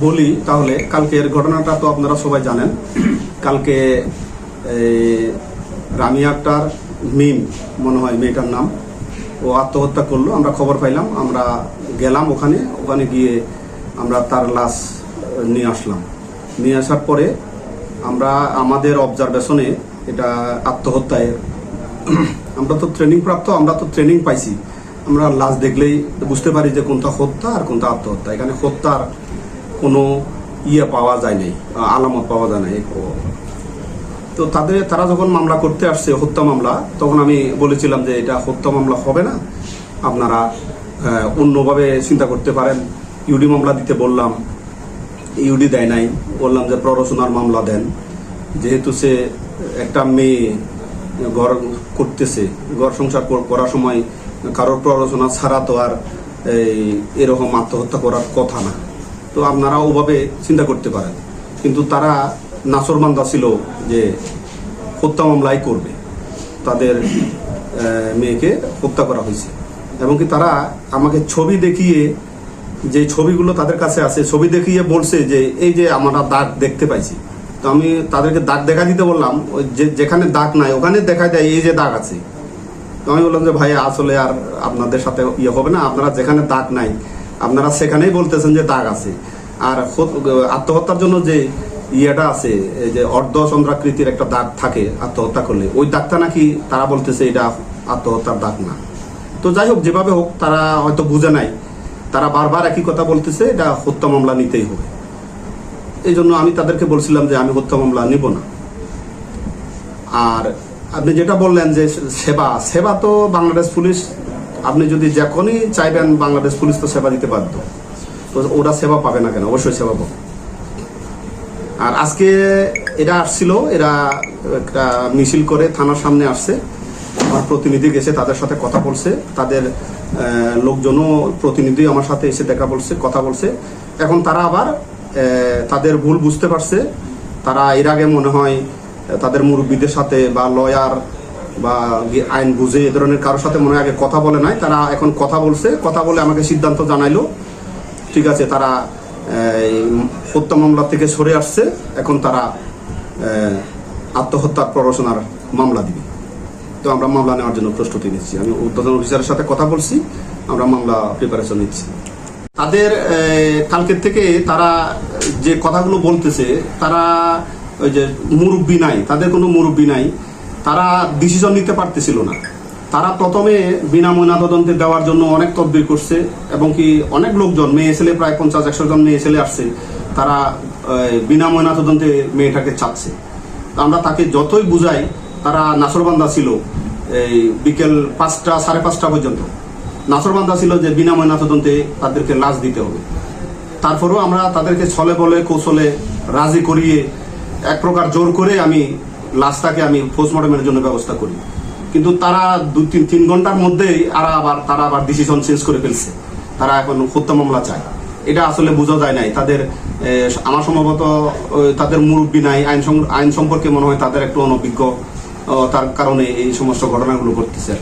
বলি তাহলে কালকের ঘটনাটা তো আপনারা সবাই জানেন। কালকে রামিয়া আক্তার মিম মনে হয় মেয়েটার নাম, ও আত্মহত্যা করলো। আমরা খবর পাইলাম, আমরা গেলাম ওখানে গিয়ে আমরা তার লাশ নিয়ে আসলাম। নিয়ে আসার পরে আমরা আমাদের অবজারভেশনে এটা আত্মহত্যায়, আমরা তো ট্রেনিং প্রাপ্ত, আমরা তো ট্রেনিং পাইছি, আমরা লাশ দেখলেই বুঝতে পারি যে কোনটা হত্যা আর কোনটা আত্মহত্যা। এখানে হত্যার কোনো পাওয়া যায় নাই, আলামত পাওয়া যায় নাই। তো তারা যখন মামলা করতে আসছে হত্যা মামলা, তখন আমি বলেছিলাম যে এটা হত্যা মামলা হবে না, আপনারা অন্যভাবে চিন্তা করতে পারেন। ইউডি মামলা দিতে বললাম, ইউডি দেয় নাই। বললাম যে প্ররোচনার মামলা দেন, যেহেতু সে একটা মেয়ে ঘর করতেছে, ঘর সংসার করার সময় কারোর প্ররোচনা ছাড়া তো আর এরকম আত্মহত্যা করার কথা না। তো আপনারা ওভাবে চিন্তা করতে পারেন। কিন্তু তারা নাসরবান্দা ছিল যে হত্যা মামলাই করবে, তাদের মেয়েকে হত্যা করা হয়েছে। এবং কি তারা আমাকে ছবি দেখিয়ে, যে ছবিগুলো তাদের কাছে আছে, ছবি দেখিয়ে বলছে যে এই যে আমরা দাগ দেখতে পাইছি। তো আমি তাদেরকে দাগ দেখা দিতে বললাম, ওই যেখানে দাগ নাই ওখানে দেখা যায় এই যে দাগ আছে। তো আমি বললাম যে ভাই আসলে আর আপনাদের সাথে হবে না, আপনারা যেখানে দাগ নাই আপনারা সেখানেই বলতেছেন যে দাগ আছে। আর আত্মহত্যার জন্য যে আছে, এই যে অর্ধচন্দ্রাকৃতির একটা দাগ থাকে আত্মহত্যা করলে, ওই দাগটা নাকি তারা বলতেছে এটা আত্মহত্যার দাগ না। তো যাই হোক, যেভাবে হোক তারা হয়তো বুঝে নাই, তারা বারবার একই কথা বলতেছে এটা হত্যা মামলা নিতেই হবে। এই জন্য আমি তাদেরকে বলছিলাম যে আমি হত্যা মামলা নিব না। আর আপনি যেটা বললেন যে সেবা তো বাংলাদেশ পুলিশ, আপনি যদি যখনই চাইবেন বাংলাদেশ পুলিশ তো সেবা দিতে বাধ্য। তো ওরা সেবা পাবে না কেন? অবশ্যই সেবা পাবে। আর আজকে এরা আসছিল, এরা একটা মিছিল করে থানার সামনে আসছে, আমার প্রতিনিধি গেছে তাদের সাথে কথা বলছে, তাদের লোকজনও প্রতিনিধি আমার সাথে এসে কথা বলছে। এখন তারা আবার তাদের ভুল বুঝতে পারছে। তারা এর আগে মনে হয় তাদের মুরব্বীদের সাথে বা লয়ার বা আইন বুঝে এ ধরনের কারোর সাথে মনে হয় আগে কথা বলে নাই। তারা এখন কথা বলছে, কথা বলে আমাকে সিদ্ধান্ত জানাইলো, ঠিক আছে তারা হত্যা মামলা থেকে সরে আসছে, এখন তারা আত্মহত্যার প্ররোচনার মামলা দিবে। তো আমরা মামলা নেওয়ার জন্য প্রস্তুতি নিচ্ছি। আমি ঊর্ধ্বতন অফিসারের সাথে কথা বলছি, আমরা মামলা প্রিপারেশন নিচ্ছি। তাদের কালকের থেকে তারা যে কথাগুলো বলতেছে, তারা ওই যে মুরব্বী নাই, তাদের কোনো মুরব্বী নাই, তারা ডিসিশন নিতে পারতেছিল না। তারা প্রথমে বিনা ময়নাতদন্তে দেওয়ার জন্য অনেক তদবির করছে, এবং কি অনেক লোকজন, মেয়ে ছেলে প্রায় 50-100 জন মেয়ে ছেলে আসছে, তারা বিনা ময়নাতদন্তে মেয়েটাকে চাচ্ছে। আমরা তাকে যতই বুঝাই, তারা নাসরবান্দা ছিল এই বিকেল 5টা 5:30 পর্যন্ত নাসরবান্দা ছিল যে বিনা ময়নাতদন্তে তাদেরকে লাশ দিতে হবে। তারপরেও আমরা তাদেরকে ছলে বলে কৌশলে রাজি করিয়ে এক প্রকার জোর করে আমি লাশটাকে পোস্টমর্টমের জন্য ব্যবস্থা করি। কিন্তু তারা 2-3 ঘন্টার মধ্যেই তারা আবার ডিসিশন চেঞ্জ করে ফেলছে। তারা এখন হত্যা মামলা চায়। এটা আসলে বোঝা যায় নাই। তাদের আমার সম্ভবত তাদের মুরব্বী নাই, আইন সম্পর্কে মনে হয় তাদের একটু অনভিজ্ঞ, তার কারণে এই সমস্ত ঘটনাগুলো ঘটতেছে।